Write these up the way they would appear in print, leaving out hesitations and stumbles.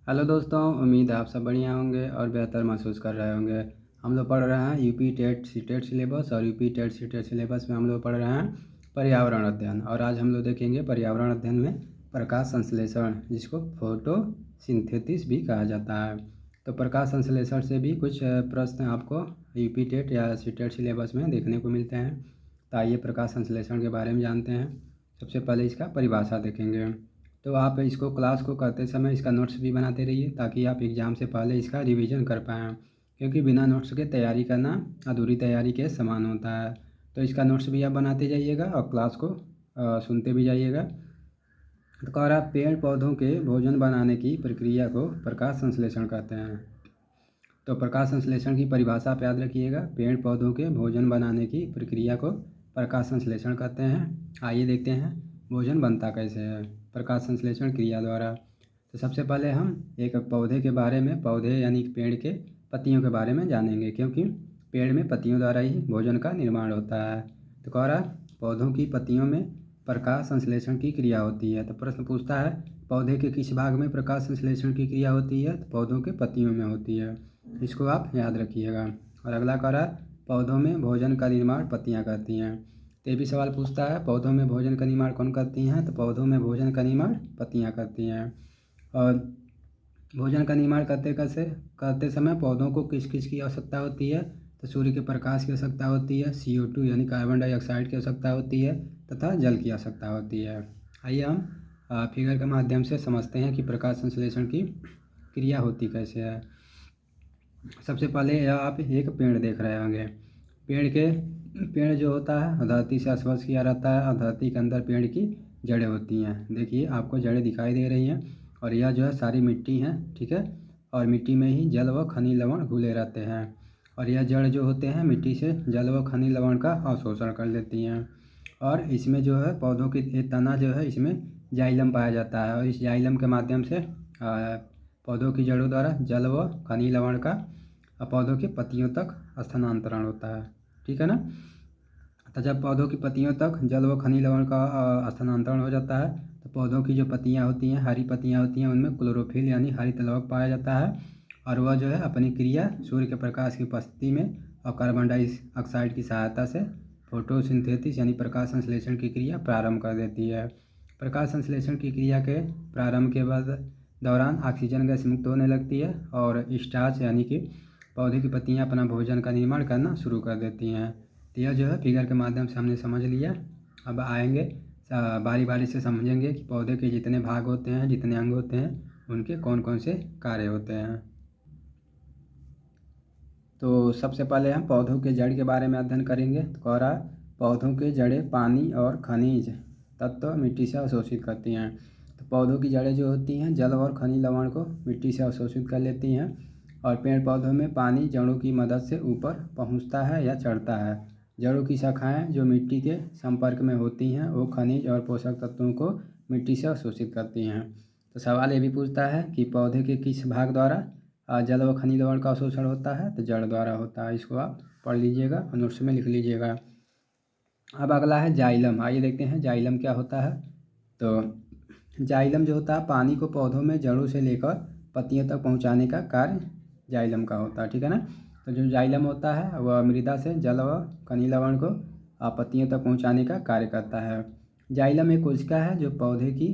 Hello दोस्तों, उम्मीद है आप सब बढ़िया होंगे और बेहतर महसूस कर रहे होंगे। हम लोग पढ़ रहे हैं UP TET C TET syllabus और UP TET C TET syllabus में हम लोग पढ़ रहे हैं पर्यावरण अध्ययन। और आज हम लोग देखेंगे पर्यावरण अध्ययन में प्रकाश संश्लेषण, जिसको फोटोसिंथेसिस भी कहा जाता है। तो प्रकाश संश्लेषण से भी कुछ प्रश्न आपको यूपी टेट या सी टेट सिलेबस में देखने को मिलते हैं। तो आइए प्रकाश संश्लेषण के बारे में जानते हैं। सबसे पहले इसका परिभाषा देखेंगे। तो आप इसको क्लास को करते समय इसका नोट्स भी बनाते रहिए ताकि आप एग्ज़ाम से पहले इसका रिवीजन कर पाएँ, क्योंकि बिना नोट्स के तैयारी करना अधूरी तैयारी के समान होता है। तो इसका नोट्स भी आप बनाते जाइएगा और क्लास को सुनते भी जाइएगा। तो कह रहा, पेड़ पौधों के भोजन बनाने की प्रक्रिया को प्रकाश संश्लेषण कहते हैं। तो प्रकाश संश्लेषण की परिभाषा आप याद रखिएगा। पेड़ पौधों के भोजन बनाने की प्रक्रिया को प्रकाश संश्लेषण कहते हैं। आइए देखते हैं भोजन बनता कैसे है प्रकाश संश्लेषण क्रिया द्वारा। तो सबसे पहले हम एक पौधे के बारे में, पौधे यानी पेड़ के पत्तियों के बारे में जानेंगे, क्योंकि पेड़ में पत्तियों द्वारा ही भोजन का निर्माण होता है। तो कह रहा, पौधों की पत्तियों में प्रकाश संश्लेषण की क्रिया होती है। तो प्रश्न पूछता है, पौधे के किस भाग में प्रकाश संश्लेषण की क्रिया होती है? तो पौधों के पत्तियों में होती है। इसको आप याद रखिएगा। और अगला कह रहा, पौधों में भोजन का निर्माण पत्तियां करती हैं। तो ये भी सवाल पूछता है, पौधों में भोजन का निर्माण कौन करती हैं? तो पौधों में भोजन का निर्माण पत्तियां करती हैं। और भोजन का निर्माण करते समय पौधों को किस किस की आवश्यकता होती है? तो सूर्य के प्रकाश की आवश्यकता होती है, CO2 यानी कार्बन डाइऑक्साइड की आवश्यकता होती है, तथा जल की आवश्यकता होती है। आइए हम फिगर के माध्यम से समझते हैं कि प्रकाश संश्लेषण की क्रिया होती कैसे है। सबसे पहले यह आप एक पेड़ देख रहे होंगे। पेड़ जो होता है धरती से स्पर्श किया रहता है और धरती के अंदर पेड़ की जड़ें होती हैं। देखिए आपको जड़ें दिखाई दे रही हैं और यह जो है सारी मिट्टी है, ठीक है। और मिट्टी में ही जल व खनिज लवण घुले रहते हैं और यह जड़ जो होते हैं मिट्टी से जल व खनिज लवण का अवशोषण कर लेती हैं। और इसमें जो है पौधों की तना जो है, इसमें जाइलम पाया जाता है और इस जाइलम के माध्यम से पौधों की जड़ों द्वारा जल व खनिज लवण का पौधों की पत्तियों तक स्थानांतरण होता है, ठीक है ना। तो जब पौधों की पत्तियों तक जल व खनिज लवण का स्थानांतरण हो जाता है तो पौधों की जो पत्तियां होती हैं, हरी पत्तियां होती हैं, उनमें क्लोरोफिल यानी हरित लवक पाया जाता है और वह जो है अपनी क्रिया सूर्य के प्रकाश की उपस्थिति में और कार्बन डाइऑक्साइड की सहायता से फोटोसिंथेसिस यानी प्रकाश संश्लेषण की क्रिया प्रारंभ कर देती है। प्रकाश संश्लेषण की क्रिया के प्रारंभ के बाद दौरान ऑक्सीजन गैस मुक्त होने लगती है और स्टार्च यानी कि पौधे की पत्तियां अपना भोजन का निर्माण करना शुरू कर देती हैं। तो यह जो है फिगर के माध्यम से हमने समझ लिया। अब आएंगे बारी बारी से समझेंगे कि पौधे के जितने भाग होते हैं, जितने अंग होते हैं, उनके कौन कौन से कार्य होते हैं। तो सबसे पहले हम पौधों के जड़ के बारे में अध्ययन करेंगे। तो कह रहा, पौधों के जड़ें पानी और खनिज तत्व मिट्टी से अवशोषित करती हैं। तो पौधों की जड़ें जो होती हैं जल और खनिज लवण को मिट्टी से अवशोषित कर लेती हैं और पेड़ पौधों में पानी जड़ों की मदद से ऊपर पहुंचता है या चढ़ता है। जड़ों की शाखाएं जो मिट्टी के संपर्क में होती हैं वो खनिज और पोषक तत्वों को मिट्टी से अवशोषित करती हैं। तो सवाल ये भी पूछता है कि पौधे के किस भाग द्वारा जल व खनिज लवण का अवशोषण होता है? तो जड़ द्वारा होता है। इसको आप पढ़ लीजिएगा और नोट्स में लिख लीजिएगा। अब अगला है जाइलम। आइए देखते हैं जाइलम क्या होता है। तो जाइलम जो होता है पानी को पौधों में जड़ों से लेकर पत्तियों तक पहुंचाने का कार्य जाइलम का होता है, ठीक है ना। तो जो जाइलम होता है वह मृदा से जल व खनिज लवण को पत्तियों तक पहुंचाने का कार्य करता है। जाइलम एक कोशिका है जो पौधे की,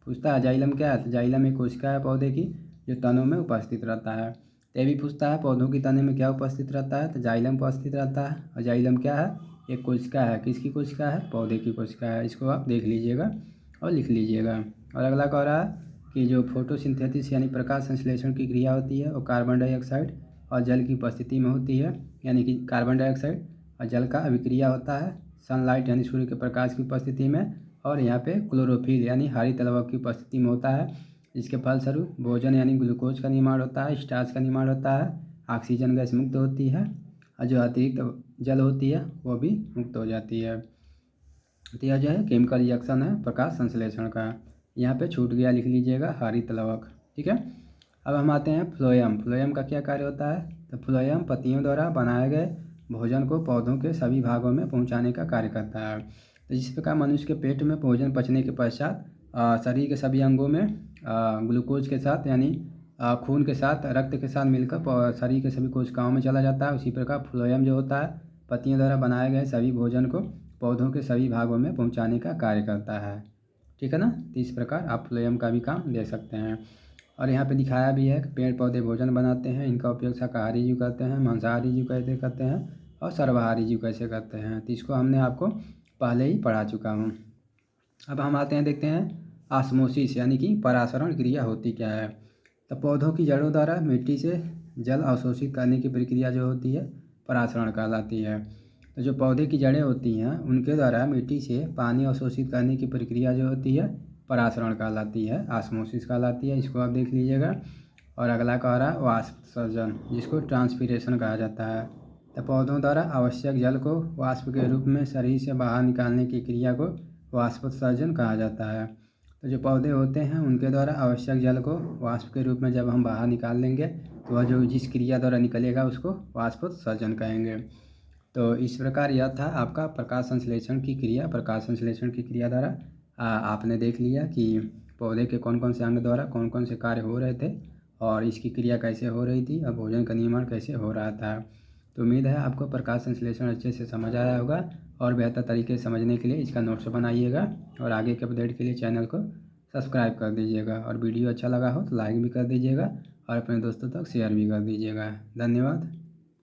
पूछता है जाइलम क्या है? तो जाइलम एक कोशिका है पौधे की जो तनों में उपस्थित रहता है। तो ये भी पूछता है पौधों की तने में क्या उपस्थित रहता है? तो जाइलम उपस्थित रहता है। और जाइलम क्या है? एक कोशिका है। किसकी कोशिका है? पौधे की कोशिका है। इसको आप देख लीजिएगा और लिख लीजिएगा। और अगला कह रहा है कि जो फोटोसिंथेसिस यानी प्रकाश संश्लेषण की क्रिया होती है वो कार्बन डाइऑक्साइड और जल की उपस्थिति में होती है, यानी कि कार्बन डाइऑक्साइड और जल का अभिक्रिया होता है सनलाइट यानी सूर्य के प्रकाश की उपस्थिति में। और यहाँ पे क्लोरोफिल यानी हरित लवक की उपस्थिति में होता है। इसके फलस्वरूप भोजन यानी ग्लूकोज का निर्माण होता है, स्टार्च का निर्माण होता है, ऑक्सीजन गैस मुक्त होती है और जो अतिरिक्त जल होती है वो भी मुक्त हो जाती है। तो यह जो है केमिकल रिएक्शन है प्रकाश संश्लेषण का। यहाँ पे छूट गया, लिख लीजिएगा हरित लवक, ठीक है। अब हम आते हैं फ्लोएम। फ्लोएम का क्या कार्य होता है? तो फ्लोएम पत्तियों द्वारा बनाए गए भोजन को पौधों के सभी भागों में पहुंचाने का कार्य करता है। तो जिस प्रकार मनुष्य के पेट में भोजन पचने के पश्चात शरीर के सभी अंगों में ग्लूकोज के साथ यानी खून के साथ, रक्त के साथ मिलकर शरीर के सभी कोशिकाओं में चला जाता है। उसी प्रकार फ्लोएम जो होता है पत्तियों द्वारा बनाए गए सभी भोजन को पौधों के सभी भागों में पहुंचाने का कार्य करता है। ठीक है ना। तो इस प्रकार आप फ्लोएम का भी काम देख सकते हैं। और यहाँ पे दिखाया भी है कि पेड़ पौधे भोजन बनाते हैं, इनका उपयोग शाकाहारी जीव करते हैं, मांसाहारी जीव कैसे करते हैं और सर्वाहारी जीव कैसे करते हैं। तो इसको हमने आपको पहले ही पढ़ा चुका हूँ। अब हम आते हैं, देखते हैं ऑस्मोसिस यानी कि परासरण क्रिया होती क्या है। तो पौधों की जड़ों द्वारा मिट्टी से जल अवशोषित करने की प्रक्रिया जो होती है परासरण कहलाती है। तो जो पौधे की जड़ें होती हैं उनके द्वारा मिट्टी से पानी अवशोषित करने की प्रक्रिया जो होती है परासरण कहलाती है, ऑस्मोसिस कहलाती है। इसको आप देख लीजिएगा। और अगला कह रहा है वाष्पोत्सर्जन, जिसको ट्रांसपीरेशन कहा जाता है। तो पौधों द्वारा आवश्यक जल को वाष्प के रूप में शरीर से बाहर निकालने की क्रिया को वाष्पोत्सर्जन कहा जाता है। तो जो पौधे होते हैं उनके द्वारा आवश्यक जल को वाष्प के रूप में जब हम बाहर निकाल लेंगे तो वह जो जिस क्रिया द्वारा निकलेगा उसको वाष्पोत्सर्जन कहेंगे। तो इस प्रकार यह था आपका प्रकाश संश्लेषण की क्रिया। प्रकाश संश्लेषण की क्रिया द्वारा आपने देख लिया कि पौधे के कौन कौन से अंग द्वारा कौन कौन से कार्य हो रहे थे और इसकी क्रिया कैसे हो रही थी और भोजन का निर्माण कैसे हो रहा था। तो उम्मीद है आपको प्रकाश संश्लेषण अच्छे से समझ आया होगा और बेहतर तरीके से समझने के लिए इसका नोट्स बनाइएगा और आगे के अपडेट के लिए चैनल को सब्सक्राइब कर दीजिएगा। और वीडियो अच्छा लगा हो तो लाइक भी कर दीजिएगा और अपने दोस्तों तक शेयर भी कर दीजिएगा। धन्यवाद।